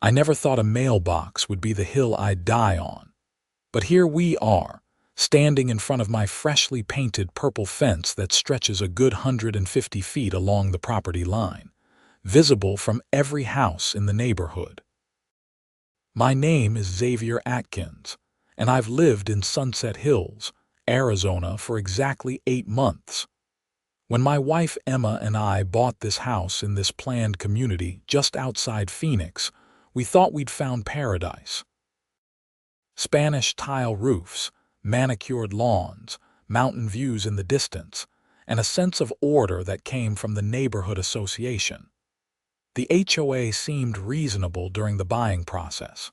I never thought a mailbox would be the hill I'd die on. But here we are, standing in front of my freshly painted purple fence that stretches a good 150 feet along the property line, visible from every house in the neighborhood. My name is Xavier Atkins, and I've lived in Sunset Hills, Arizona for exactly 8 months. When my wife Emma and I bought this house in this planned community just outside Phoenix, we thought we'd found paradise. Spanish tile roofs, manicured lawns, mountain views in the distance, and a sense of order that came from the neighborhood association. The HOA seemed reasonable during the buying process.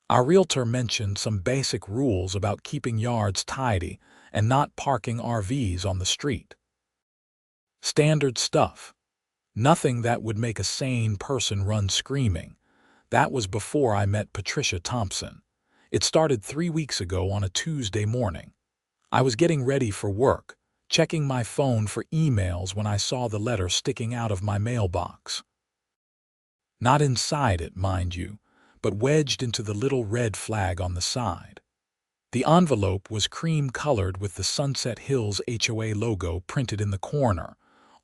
Our realtor mentioned some basic rules about keeping yards tidy and not parking RVs on the street. Standard stuff. Nothing that would make a sane person run screaming. That was before I met Patricia Thompson. It started 3 weeks ago on a Tuesday morning. I was getting ready for work, checking my phone for emails when I saw the letter sticking out of my mailbox. Not inside it, mind you, but wedged into the little red flag on the side. The envelope was cream-colored with the Sunset Hills HOA logo printed in the corner,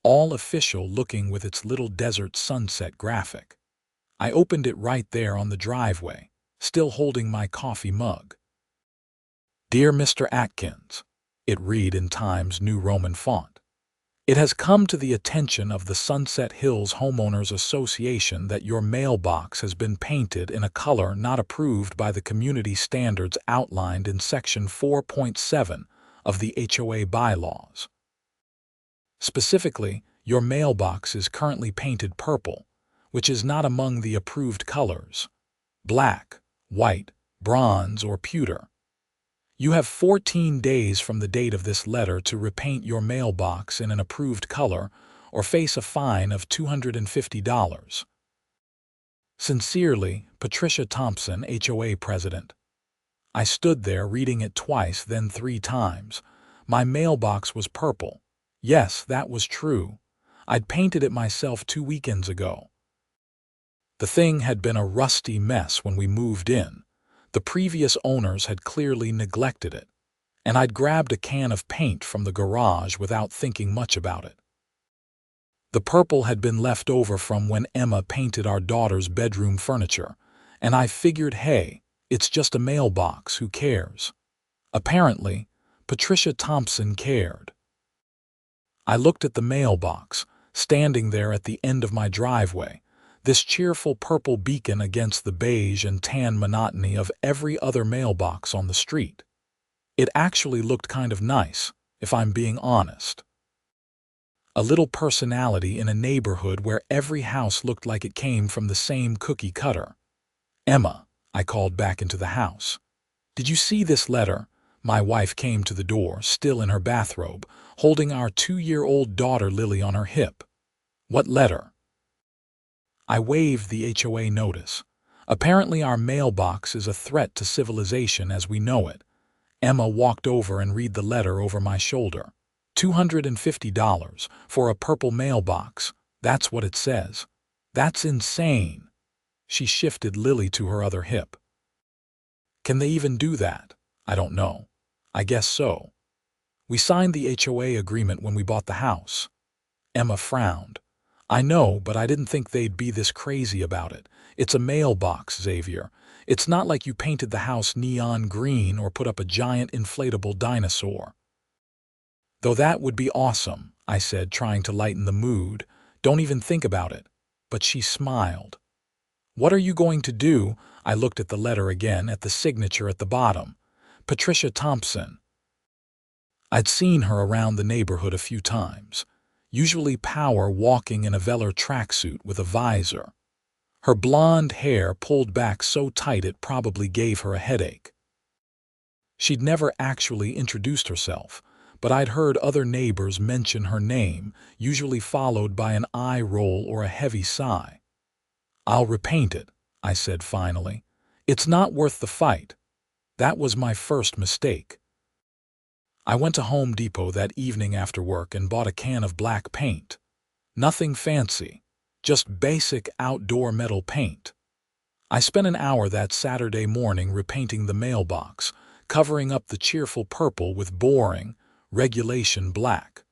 all official looking with its little desert sunset graphic. I opened it right there on the driveway, still holding my coffee mug. Dear Mr. Atkins, it read in Times New Roman font. It has come to the attention of the Sunset Hills Homeowners Association that your mailbox has been painted in a color not approved by the community standards outlined in Section 4.7 of the HOA bylaws. Specifically, your mailbox is currently painted purple, which is not among the approved colors: black, white, bronze, or pewter. You have 14 days from the date of this letter to repaint your mailbox in an approved color or face a fine of $250. Sincerely, Patricia Thompson, HOA President. I stood there reading it twice, then 3 times. My mailbox was purple. Yes, that was true. I'd painted it myself 2 weekends ago. The thing had been a rusty mess when we moved in. The previous owners had clearly neglected it, and I'd grabbed a can of paint from the garage without thinking much about it. The purple had been left over from when Emma painted our daughter's bedroom furniture, and I figured, hey, it's just a mailbox, who cares? Apparently, Patricia Thompson cared. I looked at the mailbox, standing there at the end of my driveway, this cheerful purple beacon against the beige and tan monotony of every other mailbox on the street. It actually looked kind of nice, if I'm being honest. A little personality in a neighborhood where every house looked like it came from the same cookie cutter. Emma, I called back into the house. Did you see this letter? My wife came to the door, still in her bathrobe, holding our 2-year-old daughter Lily on her hip. What letter? I waved the HOA notice. Apparently our mailbox is a threat to civilization as we know it. Emma walked over and read the letter over my shoulder. $250 for a purple mailbox. That's what it says. That's insane. She shifted Lily to her other hip. Can they even do that? I don't know. I guess so. We signed the HOA agreement when we bought the house. Emma frowned. I know, but I didn't think they'd be this crazy about it. It's a mailbox, Xavier. It's not like you painted the house neon green or put up a giant inflatable dinosaur. Though that would be awesome, I said, trying to lighten the mood. Don't even think about it. But she smiled. What are you going to do? I looked at the letter again, at the signature at the bottom. Patricia Thompson. I'd seen her around the neighborhood a few times. Usually power walking in a velour tracksuit with a visor. Her blonde hair pulled back so tight it probably gave her a headache. She'd never actually introduced herself, but I'd heard other neighbors mention her name, usually followed by an eye roll or a heavy sigh. I'll repaint it, I said finally. It's not worth the fight. That was my first mistake. I went to Home Depot that evening after work and bought a can of black paint. Nothing fancy, just basic outdoor metal paint. I spent an hour that Saturday morning repainting the mailbox, covering up the cheerful purple with boring, regulation black.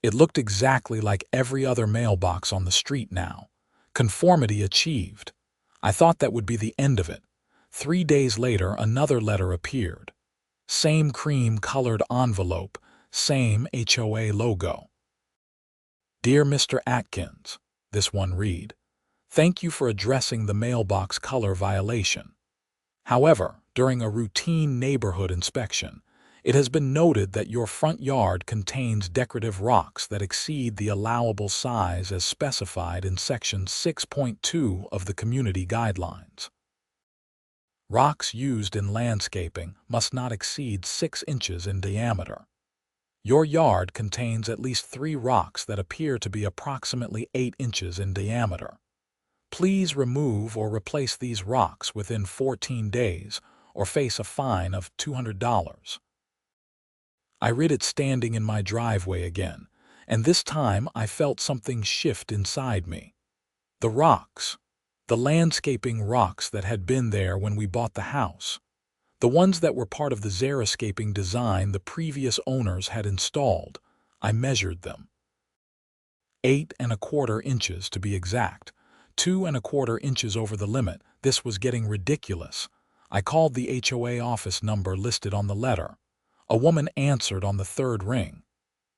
It looked exactly like every other mailbox on the street now. Conformity achieved. I thought that would be the end of it. 3 days later, another letter appeared. Same cream-colored envelope, same HOA logo. Dear Mr. Atkins, this one read, thank you for addressing the mailbox color violation. However, during a routine neighborhood inspection, it has been noted that your front yard contains decorative rocks that exceed the allowable size as specified in Section 6.2 of the Community Guidelines. Rocks used in landscaping must not exceed 6 inches in diameter. Your yard contains at least 3 rocks that appear to be approximately 8 inches in diameter. Please remove or replace these rocks within 14 days or face a fine of $200. I read it standing in my driveway again, and this time I felt something shift inside me. The rocks, the landscaping rocks that had been there when we bought the house, the ones that were part of the xeriscaping design the previous owners had installed, I measured them. 8¼ inches to be exact, 2¼ inches over the limit. This was getting ridiculous. I called the HOA office number listed on the letter. A woman answered on the 3rd ring.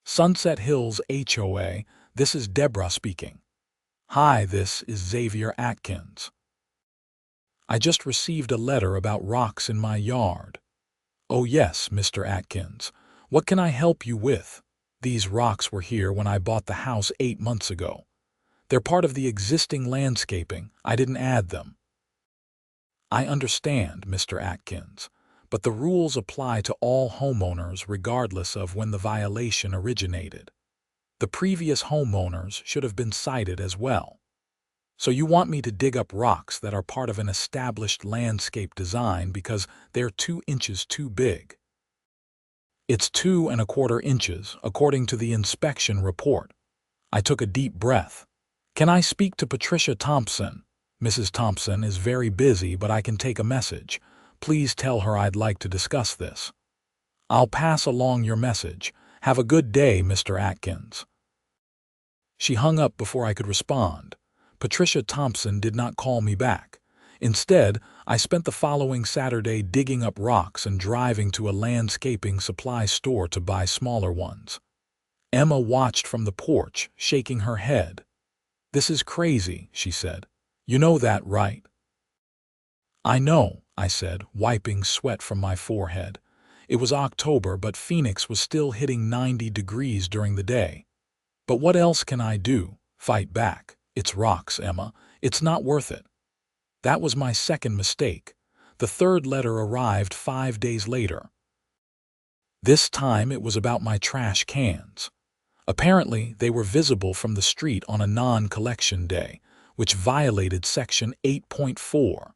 Sunset Hills HOA, this is Deborah speaking. Hi, this is Xavier Atkins. I just received a letter about rocks in my yard. Oh yes, Mr. Atkins. What can I help you with? These rocks were here when I bought the house 8 months ago. They're part of the existing landscaping. I didn't add them. I understand, Mr. Atkins, but the rules apply to all homeowners regardless of when the violation originated. The previous homeowners should have been cited as well. So you want me to dig up rocks that are part of an established landscape design because they're 2 inches too big. It's 2¼ inches, according to the inspection report. I took a deep breath. Can I speak to Patricia Thompson? Mrs. Thompson is very busy, but I can take a message. Please tell her I'd like to discuss this. I'll pass along your message. Have a good day, Mr. Atkins. She hung up before I could respond. Patricia Thompson did not call me back. Instead, I spent the following Saturday digging up rocks and driving to a landscaping supply store to buy smaller ones. Emma watched from the porch, shaking her head. This is crazy, she said. You know that, right? I know, I said, wiping sweat from my forehead. It was October, but Phoenix was still hitting 90 degrees during the day. But what else can I do? Fight back. It's rocks, Emma. It's not worth it. That was my second mistake. The 3rd letter arrived 5 days later. This time it was about my trash cans. Apparently, they were visible from the street on a non-collection day, which violated Section 8.4.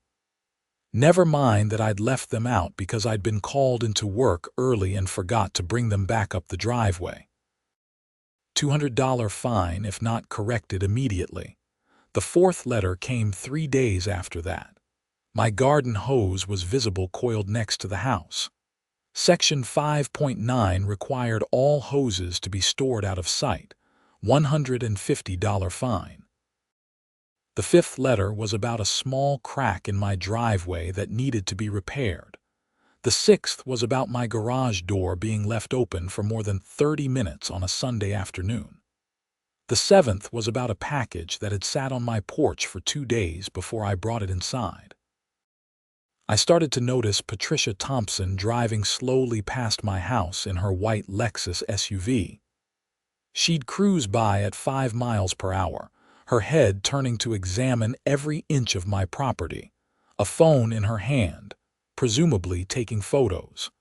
Never mind that I'd left them out because I'd been called into work early and forgot to bring them back up the driveway. $200 fine if not corrected immediately. The 4th letter came 3 days after that. My garden hose was visible coiled next to the house. Section 5.9 required all hoses to be stored out of sight. $150 fine. The 5th letter was about a small crack in my driveway that needed to be repaired. The 6th was about my garage door being left open for more than 30 minutes on a Sunday afternoon. The 7th was about a package that had sat on my porch for 2 days before I brought it inside. I started to notice Patricia Thompson driving slowly past my house in her white Lexus SUV. She'd cruise by at 5 miles per hour, her head turning to examine every inch of my property, a phone in her hand, presumably taking photos.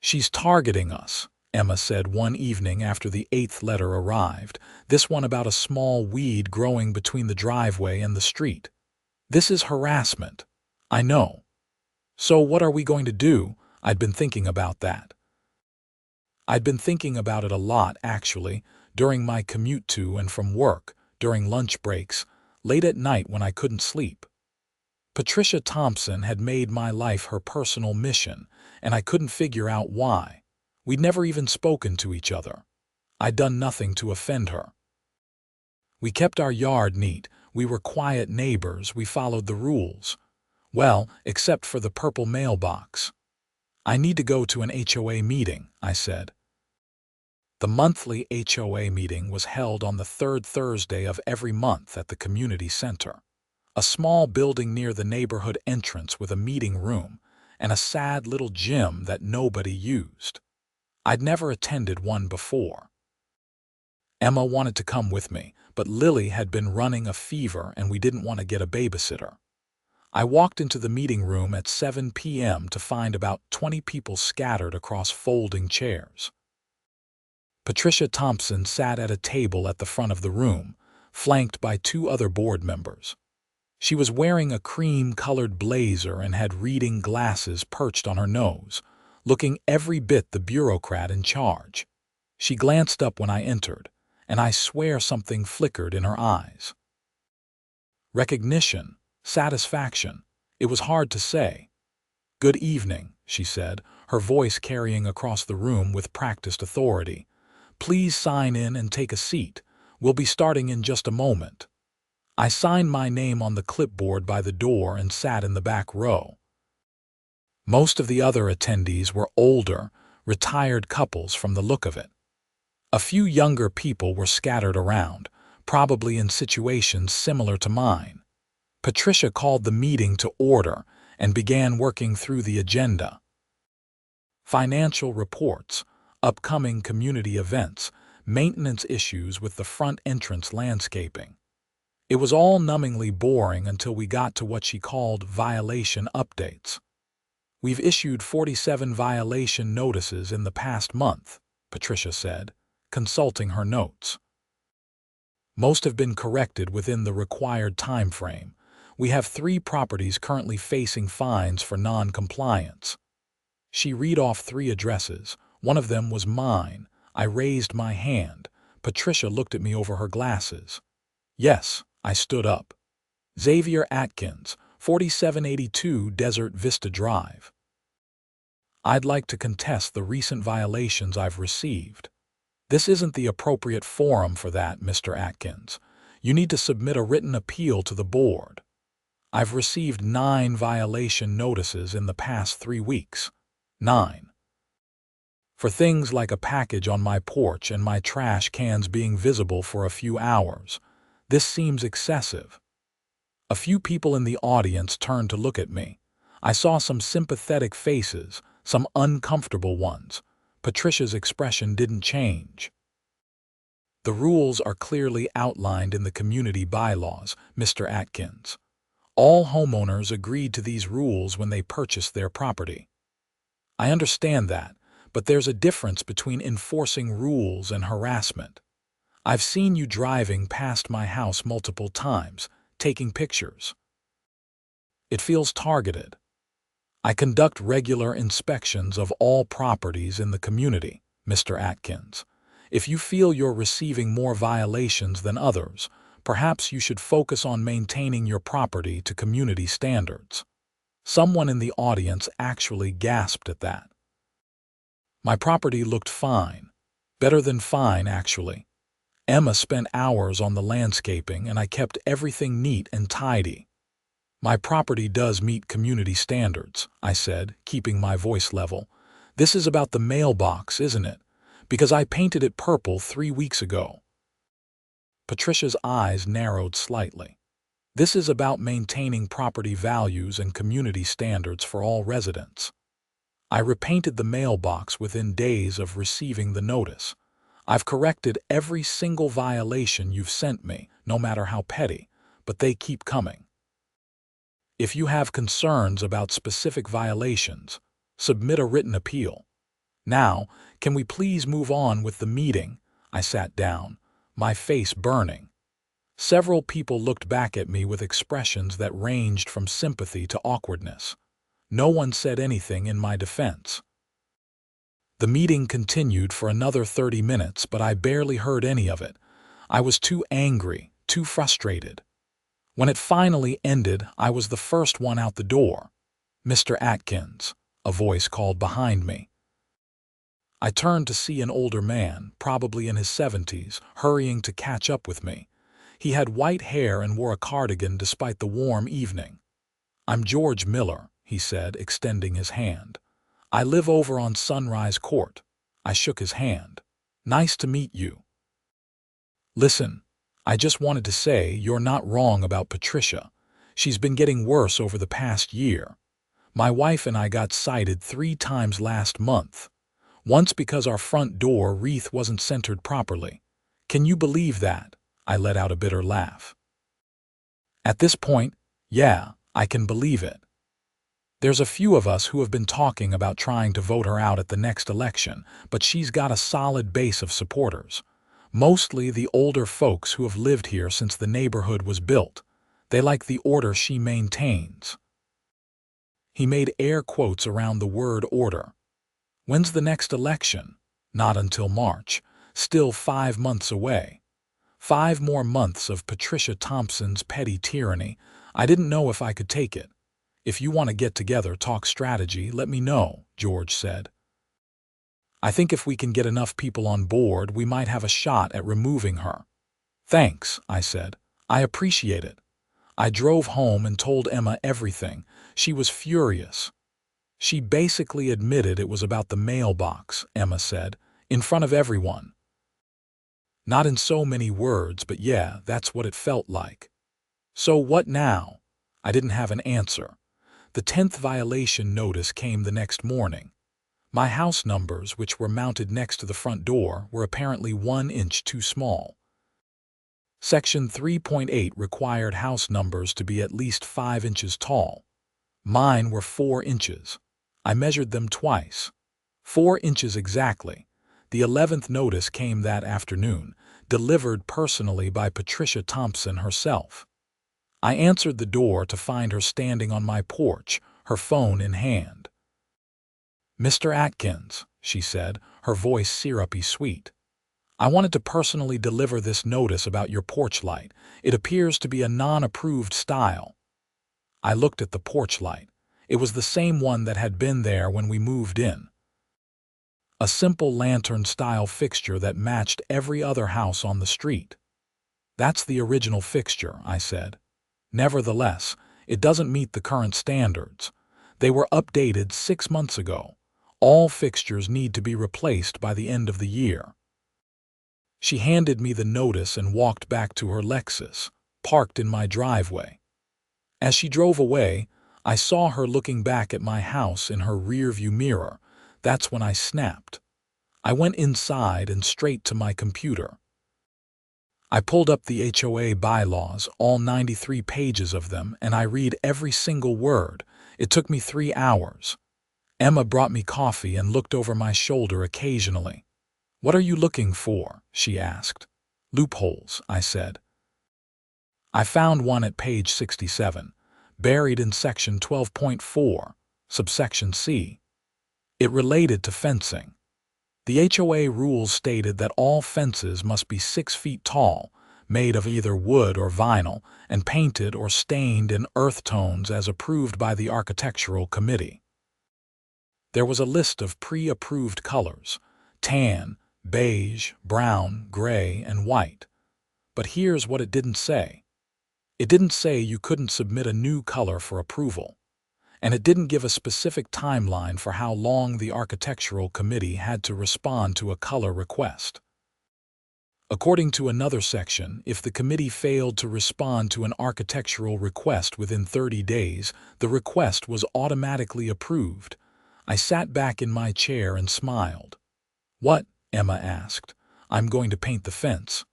She's targeting us, Emma said one evening after the 8th letter arrived, this one about a small weed growing between the driveway and the street. This is harassment. I know. So what are we going to do? I'd been thinking about that. I'd been thinking about it a lot, actually, during my commute to and from work, during lunch breaks, late at night when I couldn't sleep. Patricia Thompson had made my life her personal mission, and I couldn't figure out why. We'd never even spoken to each other. I'd done nothing to offend her. We kept our yard neat, we were quiet neighbors, we followed the rules. Well, except for the purple mailbox. "I need to go to an HOA meeting," I said. The monthly HOA meeting was held on the third Thursday of every month at the community center, a small building near the neighborhood entrance with a meeting room and a sad little gym that nobody used. I'd never attended one before. Emma wanted to come with me, but Lily had been running a fever and we didn't want to get a babysitter. I walked into the meeting room at 7 p.m. to find about 20 people scattered across folding chairs. Patricia Thompson sat at a table at the front of the room, flanked by 2 other board members. She was wearing a cream-colored blazer and had reading glasses perched on her nose, looking every bit the bureaucrat in charge. She glanced up when I entered, and I swear something flickered in her eyes. Recognition, satisfaction, it was hard to say. "Good evening," she said, her voice carrying across the room with practiced authority. "Please sign in and take a seat. We'll be starting in just a moment." I signed my name on the clipboard by the door and sat in the back row. Most of the other attendees were older, retired couples from the look of it. A few younger people were scattered around, probably in situations similar to mine. Patricia called the meeting to order and began working through the agenda. Financial reports, upcoming community events, maintenance issues with the front entrance landscaping. It was all numbingly boring until we got to what she called violation updates. "We've issued 47 violation notices in the past month," Patricia said, consulting her notes. "Most have been corrected within the required time frame. We have 3 properties currently facing fines for non-compliance." She read off 3 addresses. One of them was mine. I raised my hand. Patricia looked at me over her glasses. "Yes," I stood up. "Xavier Atkins, 4782 Desert Vista Drive." "I'd like to contest the recent violations I've received." "This isn't the appropriate forum for that, Mr. Atkins. You need to submit a written appeal to the board." "I've received 9 violation notices in the past 3 weeks. 9. For things like a package on my porch and my trash cans being visible for a few hours. This seems excessive." A few people in the audience turned to look at me. I saw some sympathetic faces, some uncomfortable ones. Patricia's expression didn't change. "The rules are clearly outlined in the community bylaws, Mr. Atkins. All homeowners agreed to these rules when they purchased their property." "I understand that, but there's a difference between enforcing rules and harassment. I've seen you driving past my house multiple times, taking pictures. It feels targeted. I conduct regular inspections of all properties in the community, Mr. Atkins. If you feel you're receiving more violations than others, perhaps you should focus on maintaining your property to community standards." Someone in the audience actually gasped at that. "My property looked fine. Better than fine, actually. Emma spent hours on the landscaping and I kept everything neat and tidy." "My property does meet community standards," I said, keeping my voice level. "This is about the mailbox, isn't it? Because I painted it purple 3 weeks ago." Patricia's eyes narrowed slightly. "This is about maintaining property values and community standards for all residents. I repainted the mailbox within days of receiving the notice. I've corrected every single violation you've sent me, no matter how petty, but they keep coming. If you have concerns about specific violations, submit a written appeal. Now, can we please move on with the meeting?" I sat down, my face burning. Several people looked back at me with expressions that ranged from sympathy to awkwardness. No one said anything in my defense. The meeting continued for another 30 minutes, but I barely heard any of it. I was too angry, too frustrated. When it finally ended, I was the first one out the door. "Mr. Atkins," a voice called behind me. I turned to see an older man, probably in his 70s, hurrying to catch up with me. He had white hair and wore a cardigan despite the warm evening. "I'm George Miller," he said, extending his hand. "I live over on Sunrise Court." I shook his hand. "Nice to meet you." "Listen, I just wanted to say you're not wrong about Patricia. She's been getting worse over the past year. My wife and I got cited 3 times last month. Once because our front door wreath wasn't centered properly. Can you believe that?" I let out a bitter laugh. At this point, yeah, I can believe it. There's a few of us who have been talking about trying to vote her out at the next election, but she's got a solid base of supporters. Mostly the older folks who have lived here since the neighborhood was built. They like the order she maintains. He made air quotes around the word order. When's the next election? Not until March. Still 5 months away. 5 more months of Patricia Thompson's petty tyranny. I didn't know if I could take it. "If you want to get together, talk strategy, let me know," George said. "I think if we can get enough people on board, we might have a shot at removing her." "Thanks," I said. "I appreciate it." I drove home and told Emma everything. She was furious. "She basically admitted it was about the mailbox," Emma said, "in front of everyone." Not in so many words, but yeah, that's what it felt like. "So what now?" I didn't have an answer. The 10th violation notice came the next morning. My house numbers, which were mounted next to the front door, were apparently 1 inch too small. Section 3.8 required house numbers to be at least 5 inches tall. Mine were 4 inches. I measured them twice. 4 inches exactly. The 11th notice came that afternoon, delivered personally by Patricia Thompson herself. I answered the door to find her standing on my porch, her phone in hand. "Mr. Atkins," she said, her voice syrupy sweet. "I wanted to personally deliver this notice about your porch light. It appears to be a non-approved style." I looked at the porch light. It was the same one that had been there when we moved in. A simple lantern-style fixture that matched every other house on the street. "That's the original fixture," I said. "Nevertheless, it doesn't meet the current standards. They were updated 6 months ago. All fixtures need to be replaced by the end of the year." She handed me the notice and walked back to her Lexus, parked in my driveway. As she drove away, I saw her looking back at my house in her rearview mirror. That's when I snapped. I went inside and straight to my computer. I pulled up the HOA bylaws, all 93 pages of them, and I read every single word. It took me 3 hours. Emma brought me coffee and looked over my shoulder occasionally. "What are you looking for?" she asked. "Loopholes," I said. I found one at page 67, buried in section 12.4, subsection C. It related to fencing. The HOA rules stated that all fences must be 6 feet tall, made of either wood or vinyl, and painted or stained in earth tones as approved by the Architectural Committee. There was a list of pre-approved colors: tan, beige, brown, gray, and white. But here's what it didn't say. It didn't say you couldn't submit a new color for approval. And it didn't give a specific timeline for how long the Architectural Committee had to respond to a color request. According to another section, if the committee failed to respond to an architectural request within 30 days, the request was automatically approved. I sat back in my chair and smiled. "What?" Emma asked. "I'm going to paint the fence."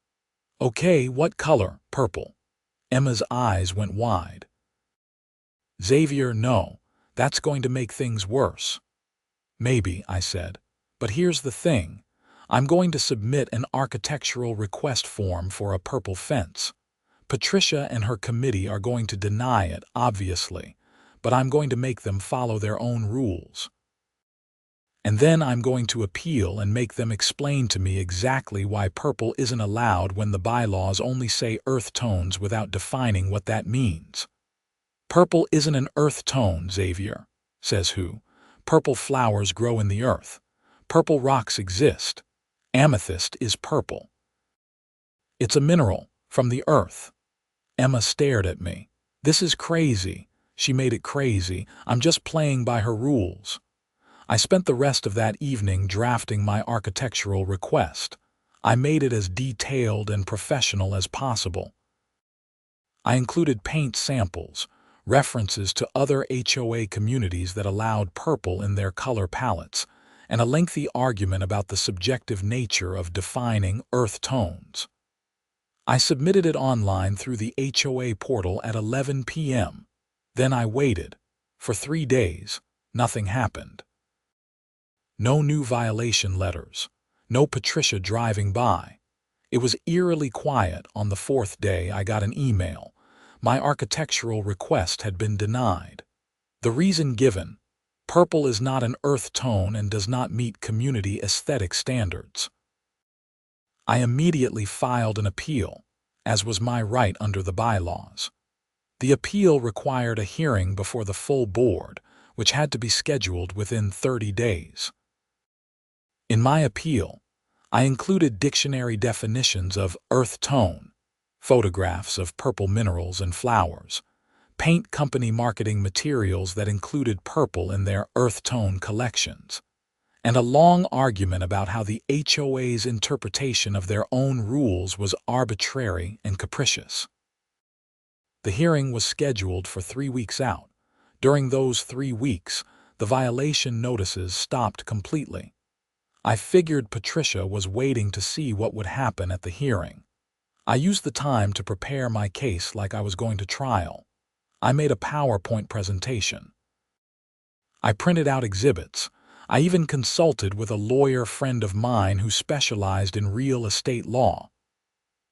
"Okay, what color?" "Purple." Emma's eyes went wide. "Xavier, no. That's going to make things worse." "Maybe," I said. "But here's the thing. I'm going to submit an architectural request form for a purple fence. Patricia and her committee are going to deny it, obviously, but I'm going to make them follow their own rules." And then I'm going to appeal and make them explain to me exactly why purple isn't allowed when the bylaws only say earth tones without defining what that means. Purple isn't an earth tone, Xavier, says who? Purple flowers grow in the earth. Purple rocks exist. Amethyst is purple. It's a mineral from the earth. Emma stared at me. This is crazy. She made it crazy. I'm just playing by her rules. I spent the rest of that evening drafting my architectural request. I made it as detailed and professional as possible. I included paint samples, references to other HOA communities that allowed purple in their color palettes, and a lengthy argument about the subjective nature of defining earth tones. I submitted it online through the HOA portal at 11 p.m. Then I waited. For 3 days, nothing happened. No new violation letters. No Patricia driving by. It was eerily quiet. On the 4th day I got an email. My architectural request had been denied. The reason given: purple is not an earth tone and does not meet community aesthetic standards. I immediately filed an appeal, as was my right under the bylaws. The appeal required a hearing before the full board, which had to be scheduled within 30 days. In my appeal, I included dictionary definitions of earth tone, photographs of purple minerals and flowers, paint company marketing materials that included purple in their earth tone collections, and a long argument about how the HOA's interpretation of their own rules was arbitrary and capricious. The hearing was scheduled for 3 weeks out. During those 3 weeks, the violation notices stopped completely. I figured Patricia was waiting to see what would happen at the hearing. I used the time to prepare my case like I was going to trial. I made a PowerPoint presentation. I printed out exhibits. I even consulted with a lawyer friend of mine who specialized in real estate law.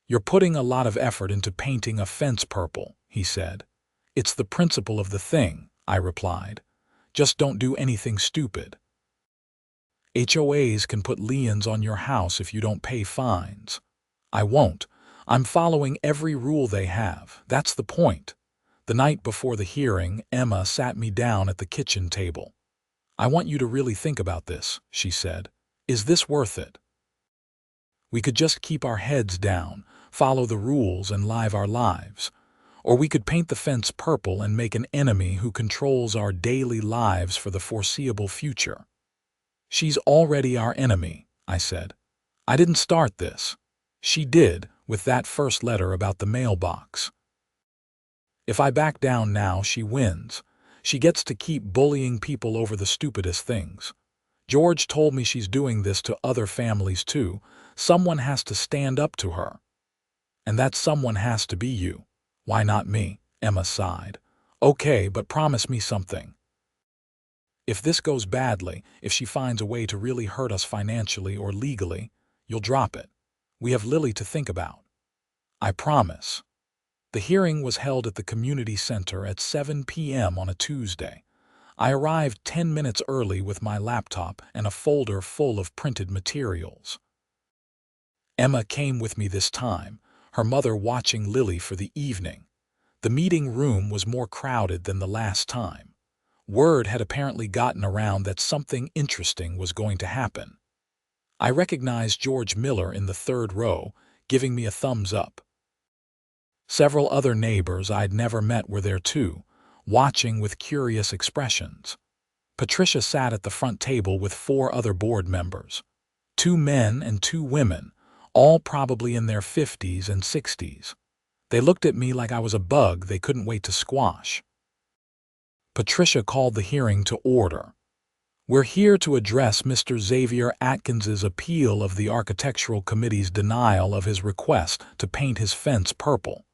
"You're putting a lot of effort into painting a fence purple," he said. "It's the principle of the thing," I replied. "Just don't do anything stupid. HOAs can put liens on your house if you don't pay fines. I won't. I'm following every rule they have. That's the point." The night before the hearing, Emma sat me down at the kitchen table. "I want you to really think about this," she said. "Is this worth it? We could just keep our heads down, follow the rules, and live our lives. Or we could paint the fence purple and make an enemy who controls our daily lives for the foreseeable future." "She's already our enemy," I said. "I didn't start this. She did, with that first letter about the mailbox. If I back down now, she wins. She gets to keep bullying people over the stupidest things. George told me she's doing this to other families too. Someone has to stand up to her. And that someone has to be you." "Why not me?" Emma sighed. "Okay, but promise me something. If this goes badly, if she finds a way to really hurt us financially or legally, you'll drop it. We have Lily to think about." "I promise." The hearing was held at the community center at 7 p.m. on a Tuesday. I arrived 10 minutes early with my laptop and a folder full of printed materials. Emma came with me this time, her mother watching Lily for the evening. The meeting room was more crowded than the last time. Word had apparently gotten around that something interesting was going to happen. I recognized George Miller in the 3rd row, giving me a thumbs up. Several other neighbors I'd never met were there too, watching with curious expressions. Patricia sat at the front table with 4 other board members. 2 men and 2 women, all probably in their 50s and 60s. They looked at me like I was a bug they couldn't wait to squash. Patricia called the hearing to order. "We're here to address Mr. Xavier Atkins's appeal of the Architectural Committee's denial of his request to paint his fence purple.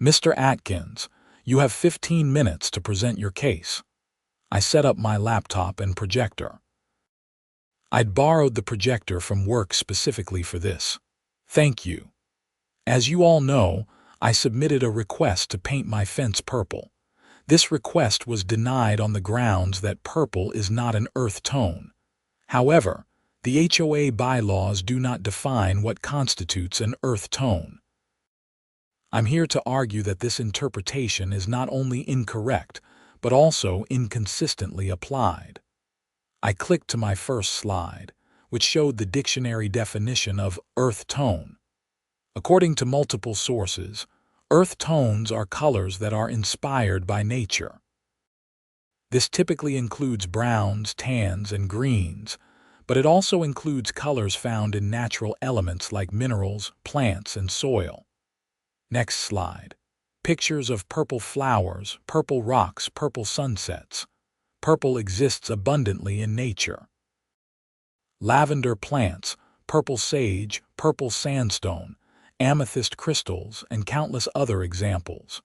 Mr. Atkins, you have 15 minutes to present your case." I set up my laptop and projector. I'd borrowed the projector from work specifically for this. "Thank you. As you all know, I submitted a request to paint my fence purple. This request was denied on the grounds that purple is not an earth tone. However, the HOA bylaws do not define what constitutes an earth tone. I'm here to argue that this interpretation is not only incorrect, but also inconsistently applied. I clicked to my first slide, which showed the dictionary definition of earth tone. According to multiple sources, earth tones are colors that are inspired by nature. This typically includes browns, tans, and greens, but it also includes colors found in natural elements like minerals, plants, and soil. Next slide. Pictures of purple flowers, purple rocks, purple sunsets. Purple exists abundantly in nature. Lavender plants, purple sage, purple sandstone, amethyst crystals, and countless other examples.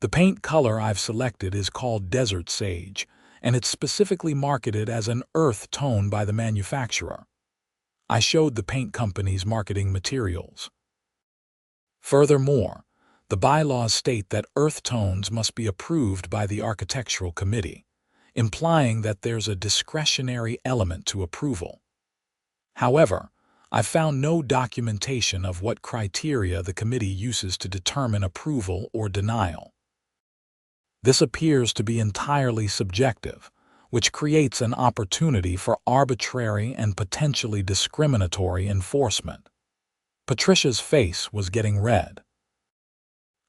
The paint color I've selected is called desert sage, and it's specifically marketed as an earth tone by the manufacturer. I showed the paint company's marketing materials. Furthermore, the bylaws state that earth tones must be approved by the architectural committee, implying that there's a discretionary element to approval. However, I found no documentation of what criteria the committee uses to determine approval or denial. This appears to be entirely subjective, which creates an opportunity for arbitrary and potentially discriminatory enforcement. Patricia's face was getting red.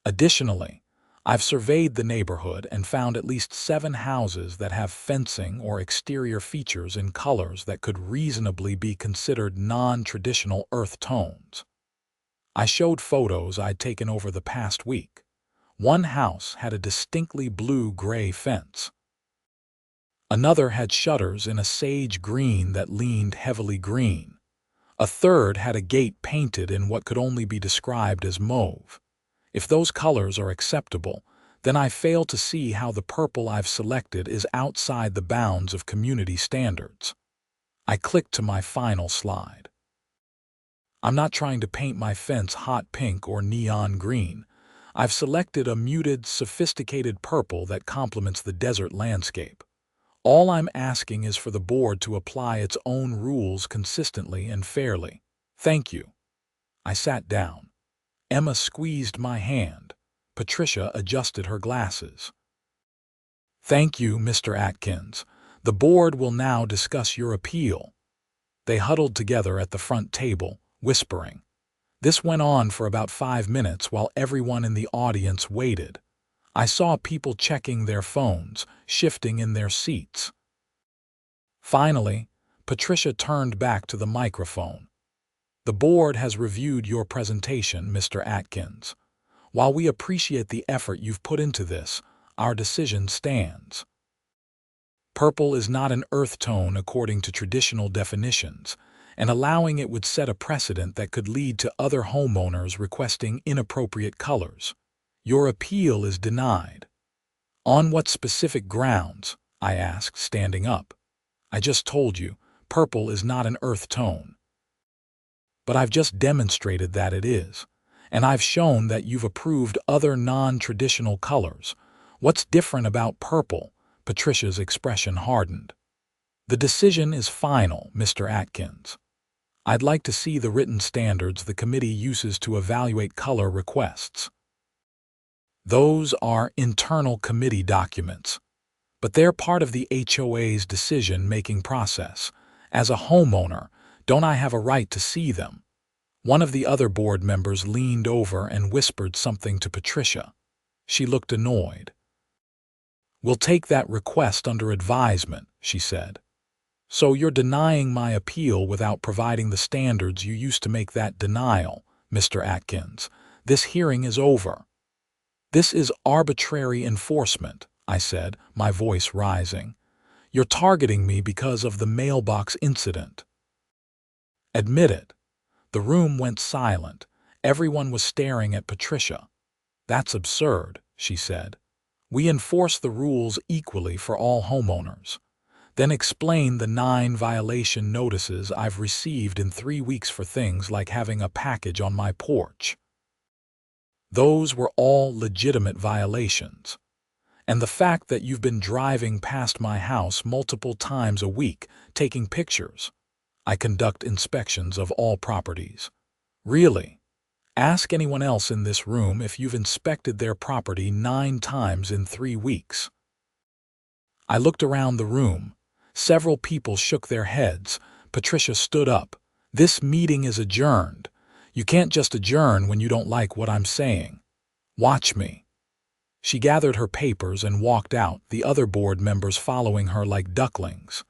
Additionally, I've surveyed the neighborhood and found at least 7 houses that have fencing or exterior features in colors that could reasonably be considered non-traditional earth tones. I showed photos I'd taken over the past week. One house had a distinctly blue-gray fence. Another had shutters in a sage green that leaned heavily green. A third had a gate painted in what could only be described as mauve. If those colors are acceptable, then I fail to see how the purple I've selected is outside the bounds of community standards. I clicked to my final slide. I'm not trying to paint my fence hot pink or neon green. I've selected a muted, sophisticated purple that complements the desert landscape. All I'm asking is for the board to apply its own rules consistently and fairly. Thank you. I sat down. Emma squeezed my hand. Patricia adjusted her glasses. Thank you, Mr. Atkins. The board will now discuss your appeal. They huddled together at the front table, whispering. This went on for about 5 minutes while everyone in the audience waited. I saw people checking their phones, shifting in their seats. Finally, Patricia turned back to the microphone. The board has reviewed your presentation, Mr. Atkins. While we appreciate the effort you've put into this, our decision stands. Purple is not an earth tone according to traditional definitions, and allowing it would set a precedent that could lead to other homeowners requesting inappropriate colors. Your appeal is denied. On what specific grounds? I asked, standing up. I just told you, purple is not an earth tone. But I've just demonstrated that it is, and I've shown that you've approved other non-traditional colors. What's different about purple? Patricia's expression hardened. The decision is final, Mr. Atkins. I'd like to see the written standards the committee uses to evaluate color requests. Those are internal committee documents, but they're part of the HOA's decision-making process. As a homeowner, don't I have a right to see them? One of the other board members leaned over and whispered something to Patricia. She looked annoyed. We'll take that request under advisement, she said. So you're denying my appeal without providing the standards you used to make that denial, Mr. Atkins. This hearing is over. This is arbitrary enforcement, I said, my voice rising. You're targeting me because of the mailbox incident. Admit it. The room went silent. Everyone was staring at Patricia. That's absurd, she said. We enforce the rules equally for all homeowners. Then explain the 9 violation notices I've received in 3 weeks for things like having a package on my porch. Those were all legitimate violations. And the fact that you've been driving past my house multiple times a week, taking pictures. I conduct inspections of all properties. Really? Ask anyone else in this room if you've inspected their property 9 times in 3 weeks. I looked around the room. Several people shook their heads. Patricia stood up. This meeting is adjourned. You can't just adjourn when you don't like what I'm saying. Watch me. She gathered her papers and walked out, the other board members following her like ducklings.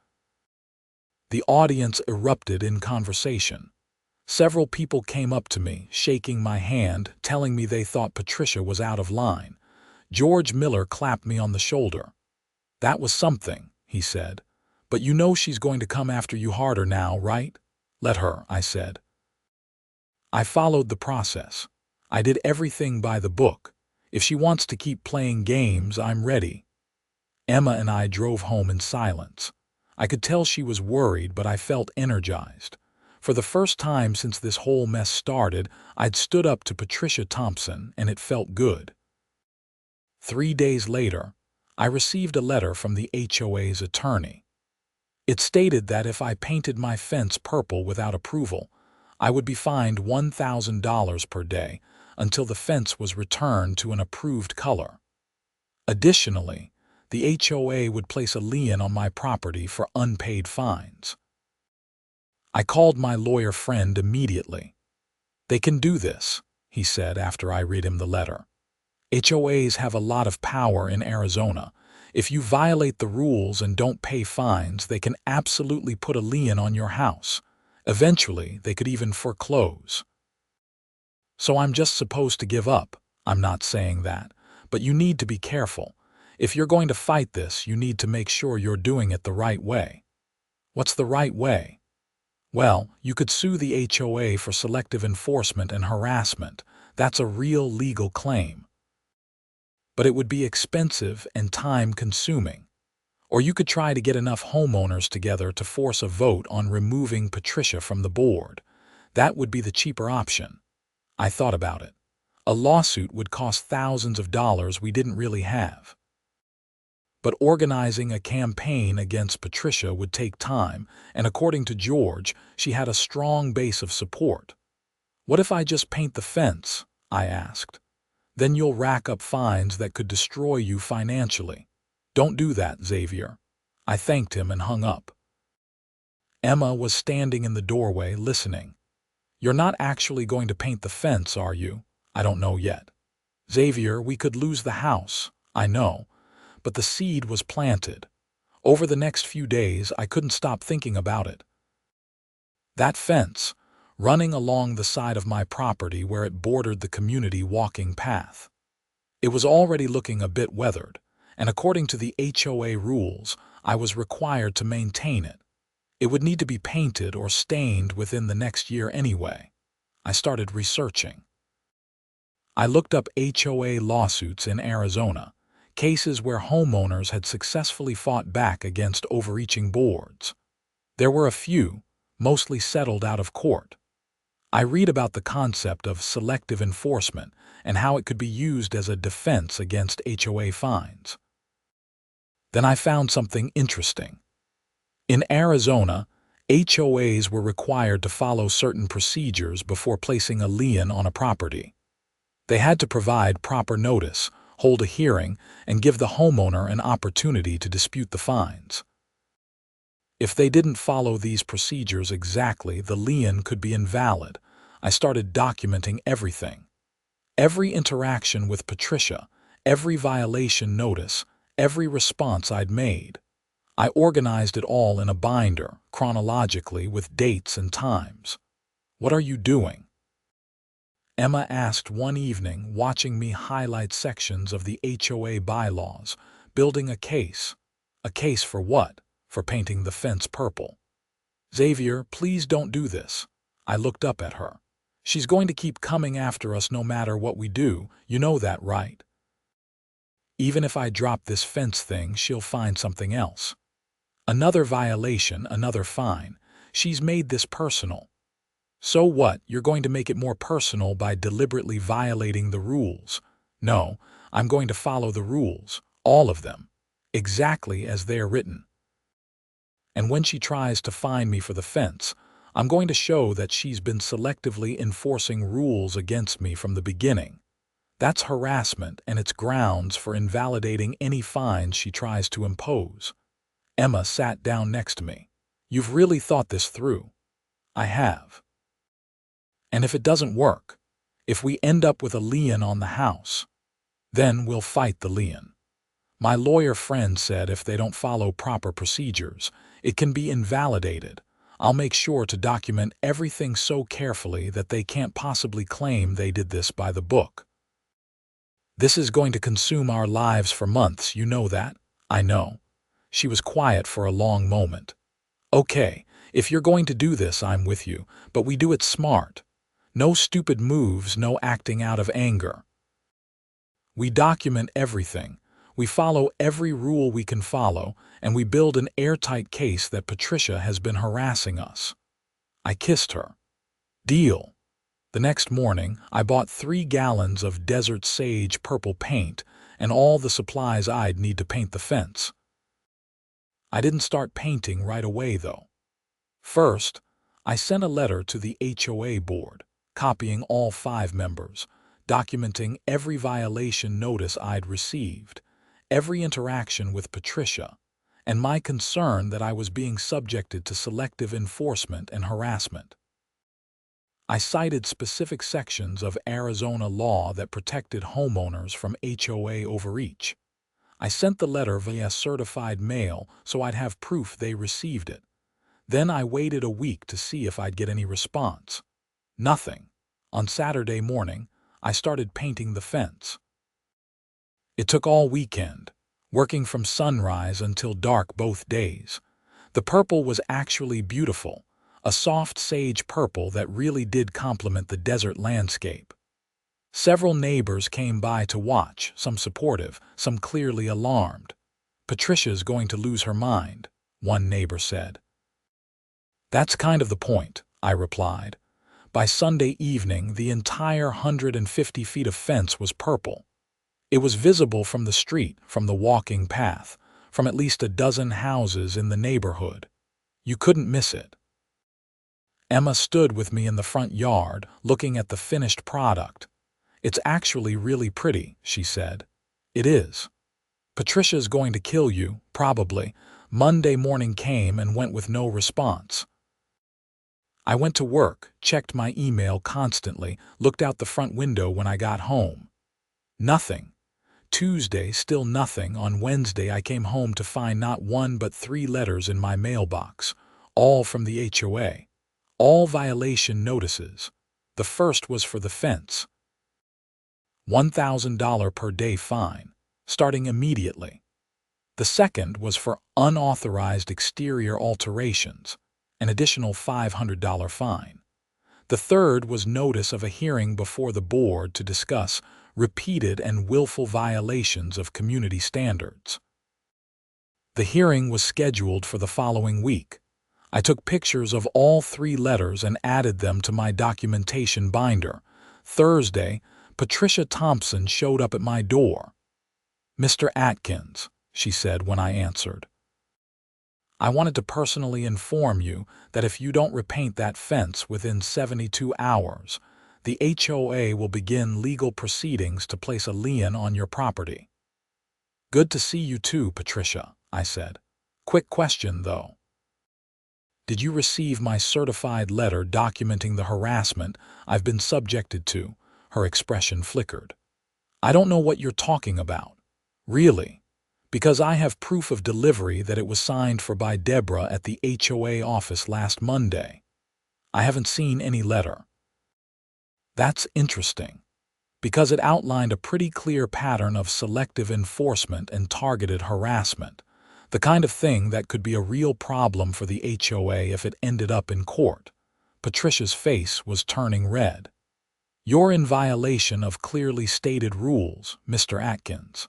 The audience erupted in conversation. Several people came up to me, shaking my hand, telling me they thought Patricia was out of line. George Miller clapped me on the shoulder. "That was something," he said. "But you know she's going to come after you harder now, right?" "Let her," I said. I followed the process. I did everything by the book. If she wants to keep playing games, I'm ready. Emma and I drove home in silence. I could tell she was worried, but I felt energized. For the first time since this whole mess started, I'd stood up to Patricia Thompson, and it felt good. 3 days later, I received a letter from the HOA's attorney. It stated that if I painted my fence purple without approval, I would be fined $1,000 per day until the fence was returned to an approved color. Additionally, the HOA would place a lien on my property for unpaid fines. I called my lawyer friend immediately. "They can do this," he said after I read him the letter. "HOAs have a lot of power in Arizona. If you violate the rules and don't pay fines, they can absolutely put a lien on your house. Eventually, they could even foreclose." So I'm just supposed to give up? I'm not saying that. But you need to be careful. If you're going to fight this, you need to make sure you're doing it the right way. What's the right way? Well, you could sue the HOA for selective enforcement and harassment. That's a real legal claim. But it would be expensive and time-consuming. Or you could try to get enough homeowners together to force a vote on removing Patricia from the board. That would be the cheaper option. I thought about it. A lawsuit would cost thousands of dollars we didn't really have. But organizing a campaign against Patricia would take time, and according to George, she had a strong base of support. "What if I just paint the fence?" I asked. "Then you'll rack up fines that could destroy you financially." "Don't do that, Xavier." I thanked him and hung up. Emma was standing in the doorway listening. "You're not actually going to paint the fence, are you?" "I don't know yet." "Xavier, we could lose the house." "I know. But the seed was planted. Over the next few days, I couldn't stop thinking about it. That fence, running along the side of my property where it bordered the community walking path. It was already looking a bit weathered, and according to the HOA rules, I was required to maintain it. It would need to be painted or stained within the next year anyway. I started researching. I looked up HOA lawsuits in Arizona, cases where homeowners had successfully fought back against overreaching boards. There were a few, mostly settled out of court. I read about the concept of selective enforcement and how it could be used as a defense against HOA fines. Then I found something interesting. In Arizona, HOAs were required to follow certain procedures before placing a lien on a property. They had to provide proper notice, hold a hearing, and give the homeowner an opportunity to dispute the fines. If they didn't follow these procedures exactly, the lien could be invalid. I started documenting everything. Every interaction with Patricia, every violation notice, every response I'd made. I organized it all in a binder, chronologically with dates and times. "What are you doing?" Emma asked one evening, watching me highlight sections of the HOA bylaws, building a case. "A case for what?" "For painting the fence purple." "Xavier, please don't do this." I looked up at her. "She's going to keep coming after us no matter what we do, you know that, right? Even if I drop this fence thing, she'll find something else. Another violation, another fine. She's made this personal." "So what, you're going to make it more personal by deliberately violating the rules?" "No, I'm going to follow the rules. All of them, exactly as they are written. And when she tries to find me for the fence, I'm going to show that she's been selectively enforcing rules against me from the beginning. That's harassment, and it's grounds for invalidating any fines she tries to impose. Emma sat down next to me. You've really thought this through. I have. And if it doesn't work, if we end up with a lien on the house, then we'll fight the lien. My lawyer friend said if they don't follow proper procedures, it can be invalidated. I'll make sure to document everything so carefully that they can't possibly claim they did this by the book. This is going to consume our lives for months, you know that? I know. She was quiet for a long moment. Okay, if you're going to do this, I'm with you, but we do it smart. No stupid moves, no acting out of anger. We document everything. We follow every rule we can follow, and we build an airtight case that Patricia has been harassing us. I kissed her. Deal. The next morning, I bought 3 gallons of desert sage purple paint and all the supplies I'd need to paint the fence. I didn't start painting right away, though. First, I sent a letter to the HOA board, copying all 5 members, documenting every violation notice I'd received, every interaction with Patricia, and my concern that I was being subjected to selective enforcement and harassment. I cited specific sections of Arizona law that protected homeowners from HOA overreach. I sent the letter via certified mail so I'd have proof they received it. Then I waited a week to see if I'd get any response. Nothing. On Saturday morning, I started painting the fence. It took all weekend, working from sunrise until dark both days. The purple was actually beautiful, a soft sage purple that really did complement the desert landscape. Several neighbors came by to watch, some supportive, some clearly alarmed. Patricia's going to lose her mind, one neighbor said. That's kind of the point, I replied. By Sunday evening, the entire 150 feet of fence was purple. It was visible from the street, from the walking path, from at least a dozen houses in the neighborhood. You couldn't miss it. Emma stood with me in the front yard, looking at the finished product. It's actually really pretty, she said. It is. Patricia's going to kill you, probably. Monday morning came and went with no response. I went to work, checked my email constantly, looked out the front window when I got home. Nothing. Tuesday, still nothing. On Wednesday, I came home to find not 1 but 3 letters in my mailbox, all from the HOA. All violation notices. The first was for the fence. $1,000 per day fine, starting immediately. The second was for unauthorized exterior alterations, an additional $500 fine. The third was notice of a hearing before the board to discuss repeated and willful violations of community standards. The hearing was scheduled for the following week. I took pictures of all 3 letters and added them to my documentation binder. Thursday, Patricia Thompson showed up at my door. "Mr. Atkins," she said when I answered. "I wanted to personally inform you that if you don't repaint that fence within 72 hours, the HOA will begin legal proceedings to place a lien on your property." "Good to see you too, Patricia," I said. "Quick question, though. Did you receive my certified letter documenting the harassment I've been subjected to?" Her expression flickered. "I don't know what you're talking about. Really? Because I have proof of delivery that it was signed for by Deborah at the HOA office last Monday. I haven't seen any letter." "That's interesting, because it outlined a pretty clear pattern of selective enforcement and targeted harassment, the kind of thing that could be a real problem for the HOA if it ended up in court." Patricia's face was turning red. "You're in violation of clearly stated rules, Mr. Atkins.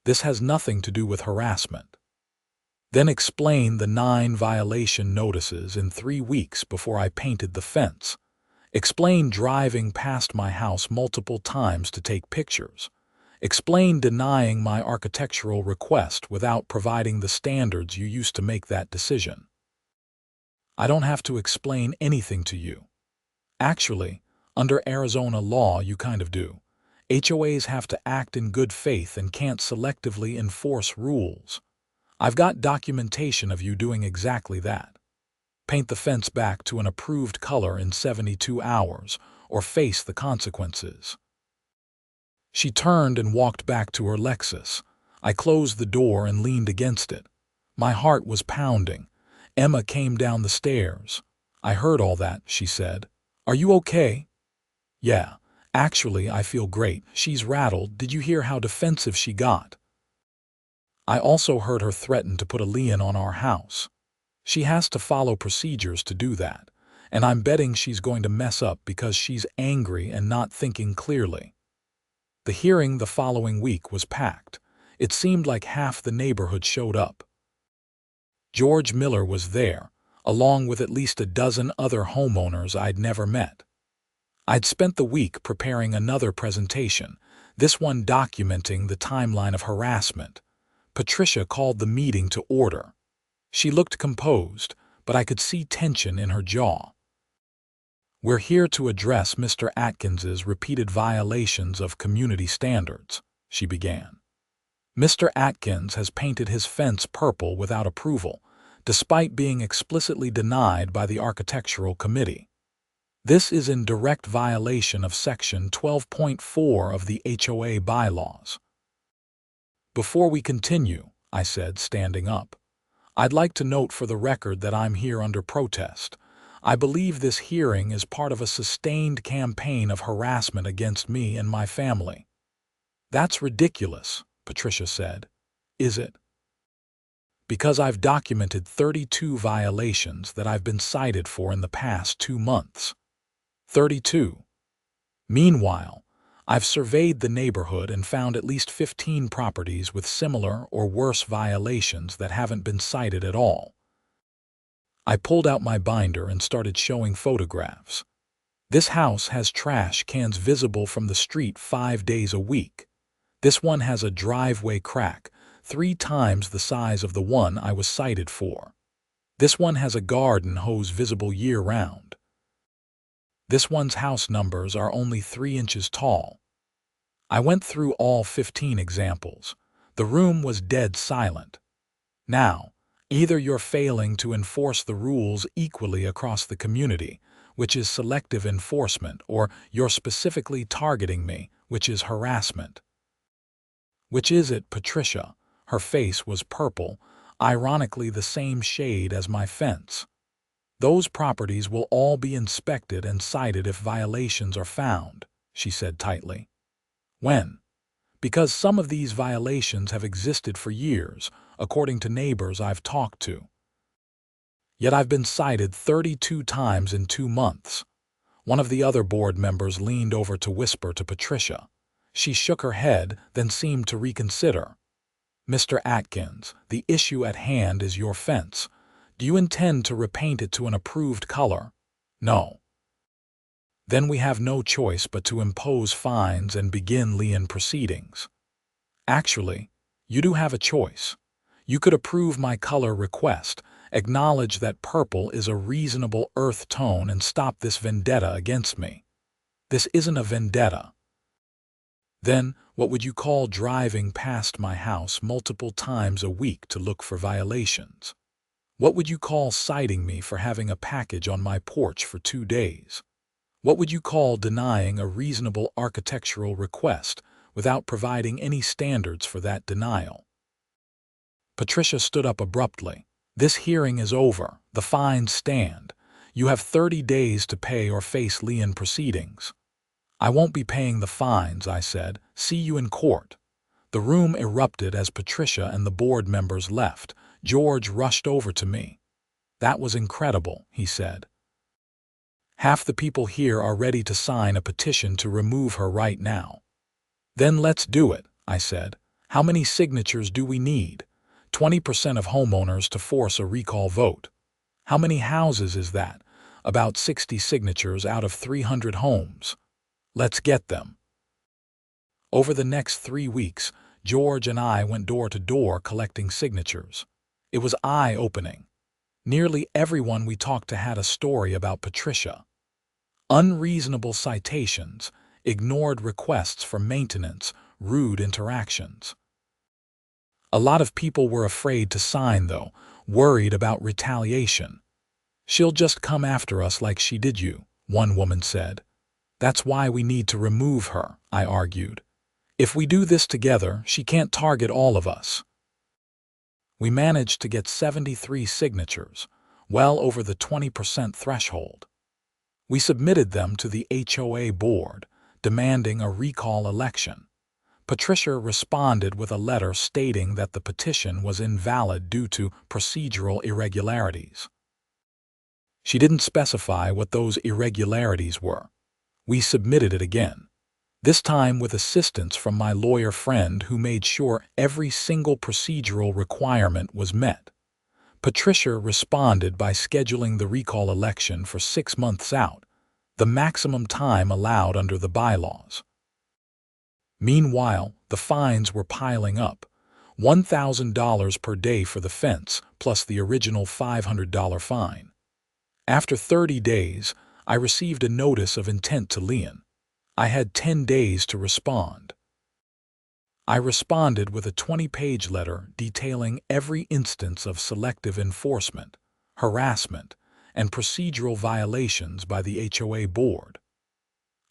This has nothing to do with harassment." Then explain the 9 violation notices in 3 weeks before I painted the fence. Explain driving past my house multiple times to take pictures. Explain denying my architectural request without providing the standards you used to make that decision. I don't have to explain anything to you. Actually, under Arizona law, you kind of do. HOAs have to act in good faith and can't selectively enforce rules. I've got documentation of you doing exactly that. Paint the fence back to an approved color in 72 hours, or face the consequences. She turned and walked back to her Lexus. I closed the door and leaned against it. My heart was pounding. Emma came down the stairs. I heard all that, she said. Are you okay? Yeah, actually, I feel great. She's rattled. Did you hear how defensive she got? I also heard her threaten to put a lien on our house. She has to follow procedures to do that, and I'm betting she's going to mess up because she's angry and not thinking clearly. The hearing the following week was packed. It seemed like half the neighborhood showed up. George Miller was there, along with at least a dozen other homeowners I'd never met. I'd spent the week preparing another presentation, this one documenting the timeline of harassment. Patricia called the meeting to order. She looked composed, but I could see tension in her jaw. We're here to address Mr. Atkins's repeated violations of community standards, she began. Mr. Atkins has painted his fence purple without approval, despite being explicitly denied by the Architectural Committee. This is in direct violation of Section 12.4 of the HOA bylaws. Before we continue, I said, standing up, I'd like to note for the record that I'm here under protest. I believe this hearing is part of a sustained campaign of harassment against me and my family. That's ridiculous, Patricia said. Is it? Because I've documented 32 violations that I've been cited for in the past 2 months. 32. Meanwhile, I've surveyed the neighborhood and found at least 15 properties with similar or worse violations that haven't been cited at all. I pulled out my binder and started showing photographs. This house has trash cans visible from the street 5 days a week. This one has a driveway crack, 3 times the size of the one I was cited for. This one has a garden hose visible year-round. This one's house numbers are only 3 inches tall. I went through all 15 examples. The room was dead silent. Now, either you're failing to enforce the rules equally across the community, which is selective enforcement, or you're specifically targeting me, which is harassment. Which is it, Patricia? Her face was purple, ironically the same shade as my fence. Those properties will all be inspected and cited if violations are found, she said tightly. When? Because some of these violations have existed for years, according to neighbors I've talked to. Yet I've been cited 32 times in 2 months. One of the other board members leaned over to whisper to Patricia. She shook her head, then seemed to reconsider. Mr. Atkins, the issue at hand is your fence. Do you intend to repaint it to an approved color? No. Then we have no choice but to impose fines and begin lien proceedings. Actually, you do have a choice. You could approve my color request, acknowledge that purple is a reasonable earth tone, and stop this vendetta against me. This isn't a vendetta. Then, what would you call driving past my house multiple times a week to look for violations? What would you call citing me for having a package on my porch for 2 days? What would you call denying a reasonable architectural request without providing any standards for that denial? Patricia stood up abruptly. This hearing is over. The fines stand. You have 30 days to pay or face lien proceedings. I won't be paying the fines, I said. See you in court. The room erupted as Patricia and the board members left. George rushed over to me. That was incredible, he said. Half the people here are ready to sign a petition to remove her right now. Then let's do it, I said. How many signatures do we need? 20% of homeowners to force a recall vote. How many houses is that? About 60 signatures out of 300 homes. Let's get them. Over the next 3 weeks, George and I went door to door collecting signatures. It was eye-opening. Nearly everyone we talked to had a story about Patricia. Unreasonable citations, ignored requests for maintenance, rude interactions. A lot of people were afraid to sign, though, worried about retaliation. "She'll just come after us like she did you," one woman said. "That's why we need to remove her," I argued. "If we do this together, she can't target all of us." We managed to get 73 signatures, well over the 20% threshold. We submitted them to the HOA board, demanding a recall election. Patricia responded with a letter stating that the petition was invalid due to procedural irregularities. She didn't specify what those irregularities were. We submitted it again, this time with assistance from my lawyer friend who made sure every single procedural requirement was met. Patricia responded by scheduling the recall election for 6 months out, the maximum time allowed under the bylaws. Meanwhile, the fines were piling up, $1,000 per day for the fence, plus the original $500 fine. After 30 days, I received a notice of intent to lien. I had 10 days to respond. I responded with a 20-page letter detailing every instance of selective enforcement, harassment, and procedural violations by the HOA board.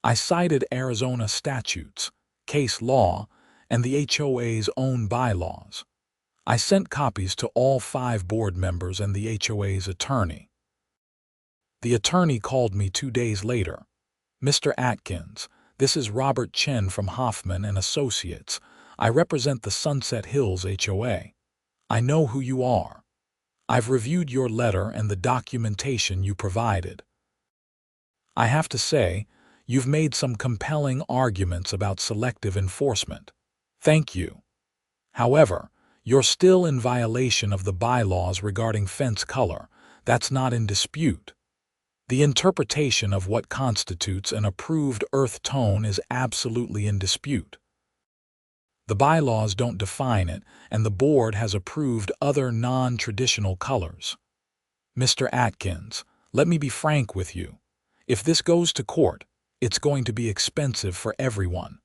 I cited Arizona statutes, case law, and the HOA's own bylaws. I sent copies to all 5 board members and the HOA's attorney. The attorney called me 2 days later. "Mr. Atkins, this is Robert Chen from Hoffman and Associates. I represent the Sunset Hills HOA. I know who you are. I've reviewed your letter and the documentation you provided. I have to say, you've made some compelling arguments about selective enforcement. Thank you. However, you're still in violation of the bylaws regarding fence color. That's not in dispute. The interpretation of what constitutes an approved earth tone is absolutely in dispute. The bylaws don't define it, and the board has approved other non-traditional colors. Mr. Atkins, let me be frank with you. If this goes to court, it's going to be expensive for everyone.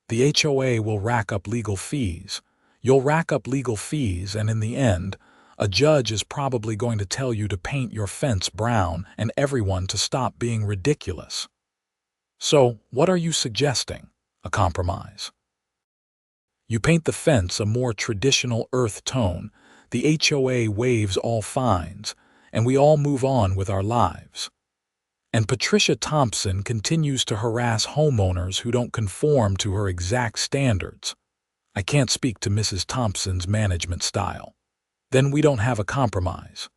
The HOA will rack up legal fees. You'll rack up legal fees, and in the end, a judge is probably going to tell you to paint your fence brown and everyone to stop being ridiculous. So, what are you suggesting? A compromise? You paint the fence a more traditional earth tone, the HOA waives all fines, and we all move on with our lives. And Patricia Thompson continues to harass homeowners who don't conform to her exact standards. I can't speak to Mrs. Thompson's management style. Then we don't have a compromise.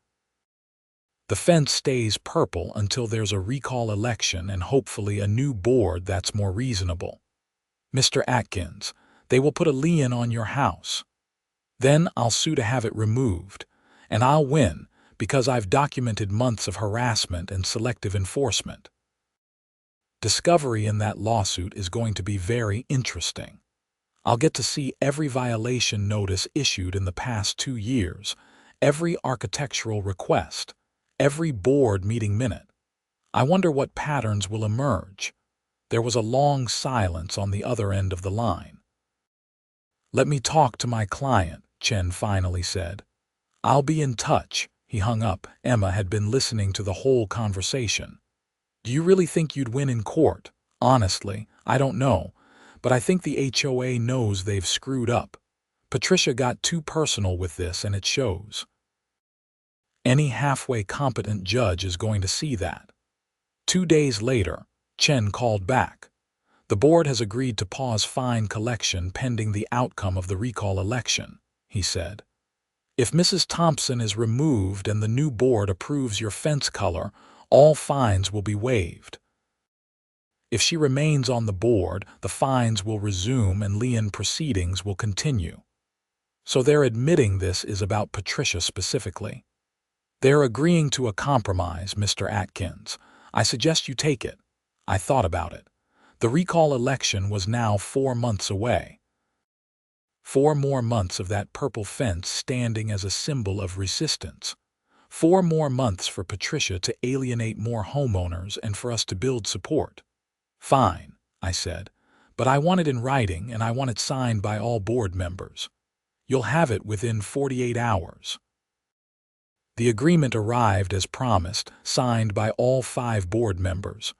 The fence stays purple until there's a recall election and hopefully a new board that's more reasonable. Mr. Atkins, they will put a lien on your house. Then I'll sue to have it removed, and I'll win because I've documented months of harassment and selective enforcement. Discovery in that lawsuit is going to be very interesting. I'll get to see every violation notice issued in the past 2 years, every architectural request, every board meeting minute. I wonder what patterns will emerge. There was a long silence on the other end of the line. "Let me talk to my client," Chen finally said. "I'll be in touch." He hung up. Emma had been listening to the whole conversation. "Do you really think you'd win in court?" "Honestly, I don't know. But I think the HOA knows they've screwed up. Patricia got too personal with this, and it shows. Any halfway competent judge is going to see that." 2 days later, Chen called back. "The board has agreed to pause fine collection pending the outcome of the recall election," he said. "If Mrs. Thompson is removed and the new board approves your fence color, all fines will be waived. If she remains on the board, the fines will resume and lien proceedings will continue." So they're admitting this is about Patricia specifically. "They're agreeing to a compromise, Mr. Atkins. I suggest you take it." I thought about it. The recall election was now 4 months away. 4 more months of that purple fence standing as a symbol of resistance. 4 more months for Patricia to alienate more homeowners and for us to build support. Fine, I said, but I want it in writing and I want it signed by all board members. You'll have it within 48 hours. The agreement arrived as promised, signed by all 5 board members.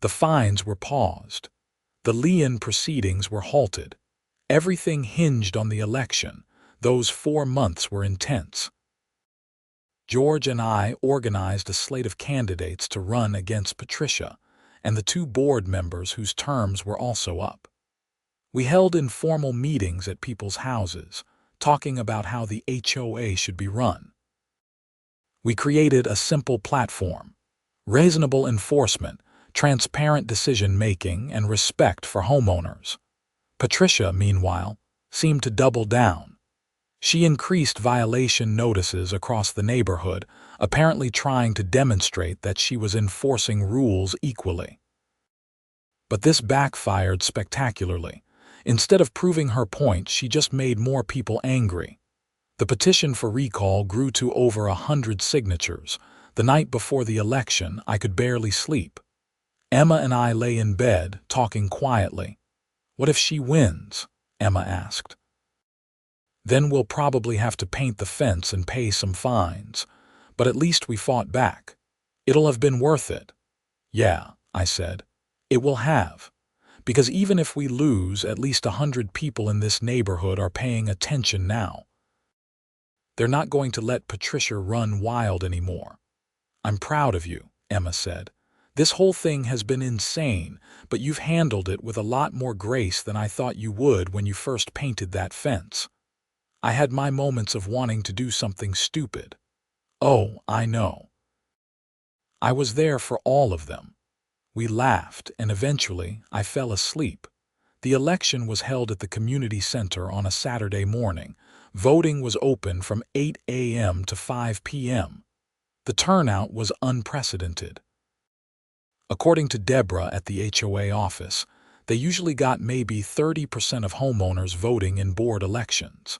The fines were paused. The lien proceedings were halted. Everything hinged on the election. Those 4 months were intense. George and I organized a slate of candidates to run against Patricia and the 2 board members whose terms were also up. We held informal meetings at people's houses, talking about how the HOA should be run. We created a simple platform: reasonable enforcement, transparent decision-making, and respect for homeowners. Patricia, meanwhile, seemed to double down. She increased violation notices across the neighborhood, apparently trying to demonstrate that she was enforcing rules equally. But this backfired spectacularly. Instead of proving her point, she just made more people angry. The petition for recall grew to over 100 signatures. The night before the election, I could barely sleep. Emma and I lay in bed, talking quietly. "What if she wins?" Emma asked. "Then we'll probably have to paint the fence and pay some fines. But at least we fought back. It'll have been worth it." "Yeah," I said, "it will have. Because even if we lose, at least 100 people in this neighborhood are paying attention now. They're not going to let Patricia run wild anymore." "I'm proud of you," Emma said. "This whole thing has been insane, but you've handled it with a lot more grace than I thought you would when you first painted that fence. I had my moments of wanting to do something stupid. Oh, I know. I was there for all of them." We laughed, and eventually I fell asleep. The election was held at the community center on a Saturday morning. Voting was open from 8 a.m. to 5 p.m. The turnout was unprecedented. According to Deborah at the HOA office, they usually got maybe 30% of homeowners voting in board elections.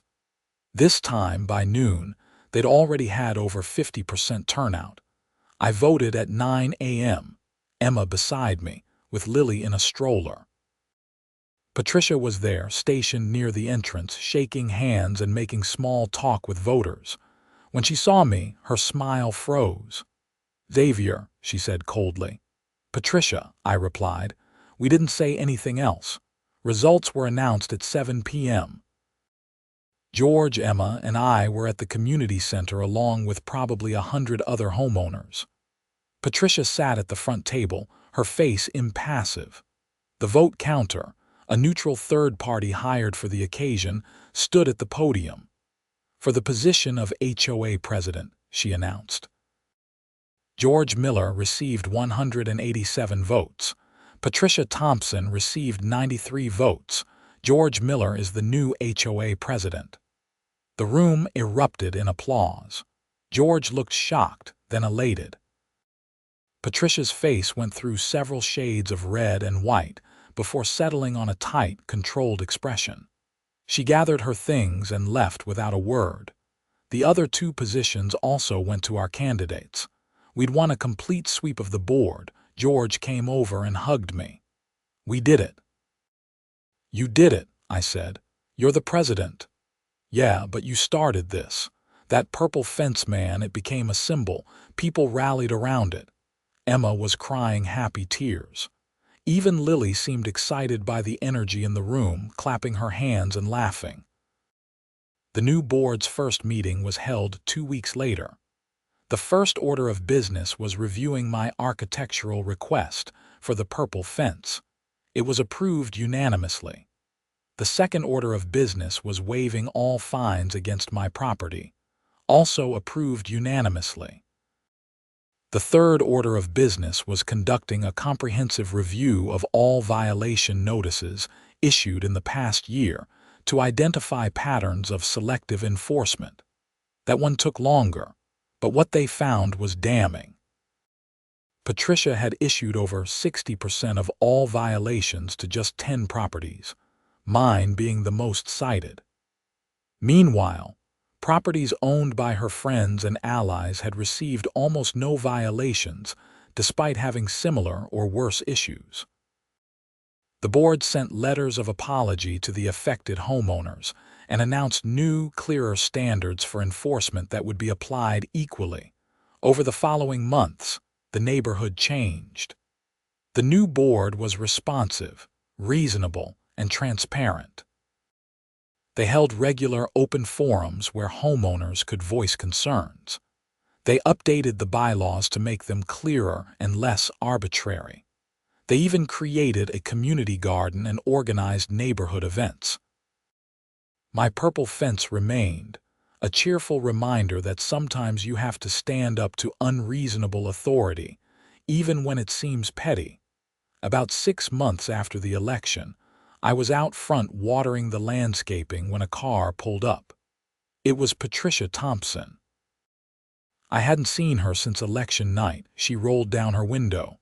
This time, by noon, they'd already had over 50% turnout. I voted at 9 a.m., Emma beside me, with Lily in a stroller. Patricia was there, stationed near the entrance, shaking hands and making small talk with voters. When she saw me, her smile froze. "Xavier," she said coldly. "Patricia," I replied. We didn't say anything else. Results were announced at 7 p.m. George, Emma, and I were at the community center along with probably 100 other homeowners. Patricia sat at the front table, her face impassive. The vote counter, a neutral third party hired for the occasion, stood at the podium. "For the position of HOA president," she announced. George Miller received 187 votes. Patricia Thompson received 93 votes. George Miller is the new HOA president. The room erupted in applause. George looked shocked, then elated. Patricia's face went through several shades of red and white before settling on a tight, controlled expression. She gathered her things and left without a word. The other 2 positions also went to our candidates. We'd won a complete sweep of the board. George came over and hugged me. "We did it." "You did it," I said. "You're the president." "Yeah, but you started this. That purple fence, man, it became a symbol. People rallied around it." Emma was crying happy tears. Even Lily seemed excited by the energy in the room, clapping her hands and laughing. The new board's first meeting was held 2 weeks later. The first order of business was reviewing my architectural request for the purple fence. It was approved unanimously. The second order of business was waiving all fines against my property, also approved unanimously. The third order of business was conducting a comprehensive review of all violation notices issued in the past year to identify patterns of selective enforcement. That one took longer, but what they found was damning. Patricia had issued over 60% of all violations to just 10 properties, mine being the most cited. Meanwhile, properties owned by her friends and allies had received almost no violations, despite having similar or worse issues. The board sent letters of apology to the affected homeowners and announced new, clearer standards for enforcement that would be applied equally. Over the following months, the neighborhood changed. The new board was responsive, reasonable, and transparent. They held regular open forums where homeowners could voice concerns. They updated the bylaws to make them clearer and less arbitrary. They even created a community garden and organized neighborhood events. My purple fence remained, a cheerful reminder that sometimes you have to stand up to unreasonable authority, even when it seems petty. About 6 months after the election, I was out front watering the landscaping when a car pulled up. It was Patricia Thompson. I hadn't seen her since election night. She rolled down her window.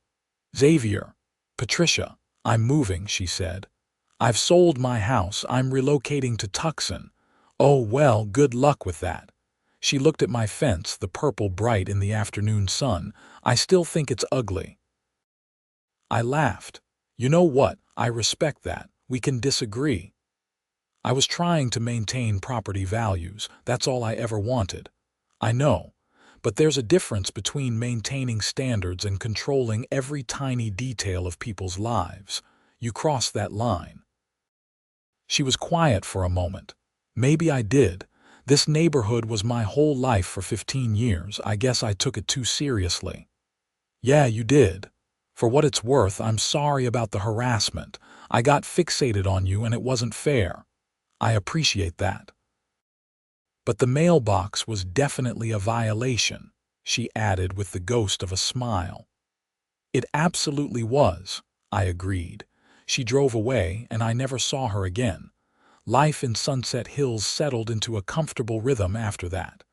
"Xavier, Patricia, I'm moving," she said. "I've sold my house. I'm relocating to Tucson." "Oh, well, good luck with that." She looked at my fence, the purple bright in the afternoon sun. "I still think it's ugly." I laughed. "You know what? I respect that. We can disagree." I was trying to maintain property values. That's all I ever wanted. I know. But there's a difference between maintaining standards and controlling every tiny detail of people's lives. You cross that line. She was quiet for a moment. Maybe I did. This neighborhood was my whole life for 15 years. I guess I took it too seriously. "Yeah, you did. For what it's worth, I'm sorry about the harassment. I got fixated on you and it wasn't fair. I appreciate that." "But the mailbox was definitely a violation," she added with the ghost of a smile. "It absolutely was," I agreed. She drove away and I never saw her again. Life in Sunset Hills settled into a comfortable rhythm after that.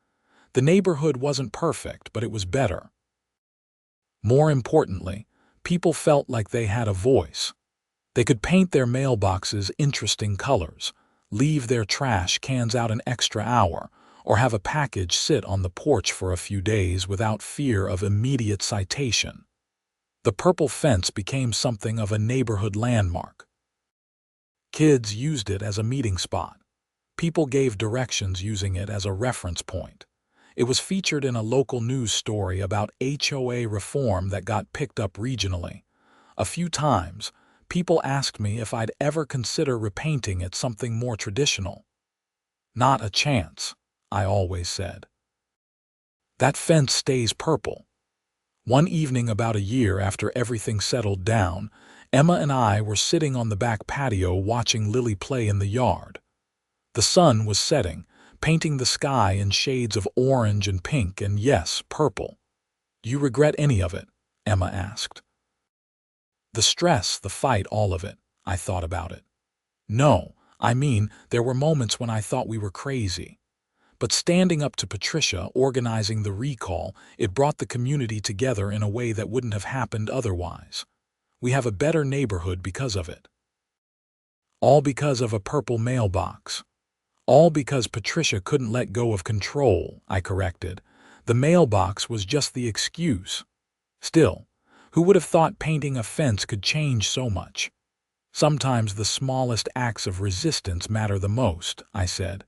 The neighborhood wasn't perfect, but it was better. More importantly, people felt like they had a voice. They could paint their mailboxes interesting colors, leave their trash cans out an extra hour, or have a package sit on the porch for a few days without fear of immediate citation. The purple fence became something of a neighborhood landmark. Kids used it as a meeting spot. People gave directions using it as a reference point. It was featured in a local news story about HOA reform that got picked up regionally. A few times, people asked me if I'd ever consider repainting it something more traditional. "Not a chance," I always said. That fence stays purple. One evening about a year after everything settled down, Emma and I were sitting on the back patio watching Lily play in the yard. The sun was setting, painting the sky in shades of orange and pink and, yes, purple. "Do you regret any of it?" Emma asked. "The stress, the fight, all of it." I thought about it. "No, I mean, there were moments when I thought we were crazy. But standing up to Patricia, organizing the recall, it brought the community together in a way that wouldn't have happened otherwise. We have a better neighborhood because of it. All because of a purple mailbox. All because Patricia couldn't let go of control," I corrected. "The mailbox was just the excuse. Still, who would have thought painting a fence could change so much?" "Sometimes the smallest acts of resistance matter the most," I said.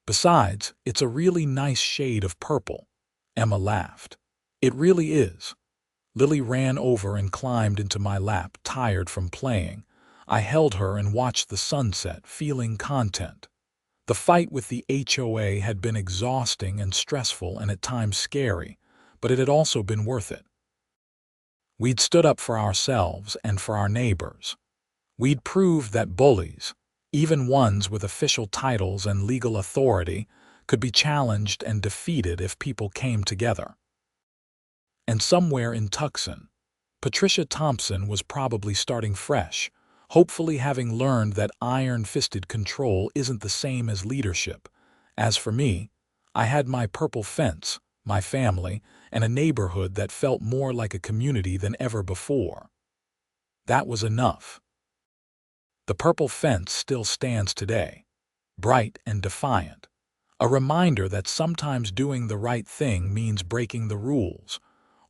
"Besides, it's a really nice shade of purple." Emma laughed. "It really is." Lily ran over and climbed into my lap, tired from playing. I held her and watched the sunset, feeling content. The fight with the HOA had been exhausting and stressful and at times scary, but it had also been worth it. We'd stood up for ourselves and for our neighbors. We'd proved that bullies, even ones with official titles and legal authority, could be challenged and defeated if people came together. And somewhere in Tucson, Patricia Thompson was probably starting fresh, hopefully having learned that iron-fisted control isn't the same as leadership. As for me, I had my purple fence, my family, and a neighborhood that felt more like a community than ever before. That was enough. The purple fence still stands today, bright and defiant, a reminder that sometimes doing the right thing means breaking the rules,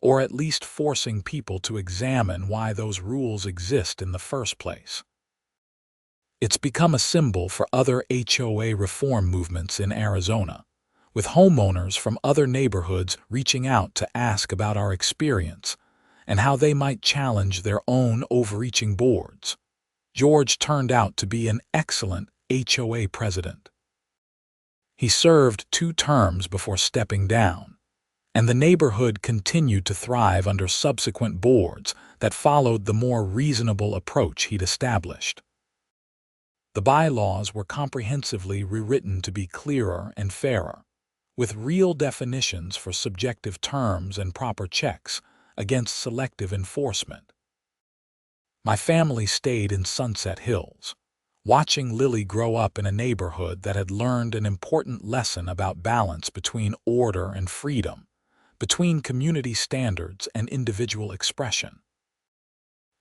or at least forcing people to examine why those rules exist in the first place. It's become a symbol for other HOA reform movements in Arizona, with homeowners from other neighborhoods reaching out to ask about our experience and how they might challenge their own overreaching boards. George turned out to be an excellent HOA president. He served 2 terms before stepping down, and the neighborhood continued to thrive under subsequent boards that followed the more reasonable approach he'd established. The bylaws were comprehensively rewritten to be clearer and fairer, with real definitions for subjective terms and proper checks against selective enforcement. My family stayed in Sunset Hills, watching Lily grow up in a neighborhood that had learned an important lesson about balance between order and freedom, between community standards and individual expression.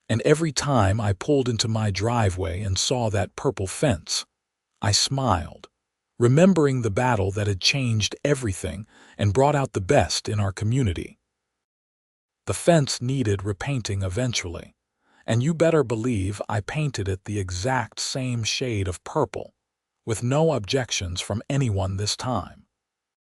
And every time I pulled into my driveway and saw that purple fence, I smiled, remembering the battle that had changed everything and brought out the best in our community. The fence needed repainting eventually, and you better believe I painted it the exact same shade of purple, with no objections from anyone this time.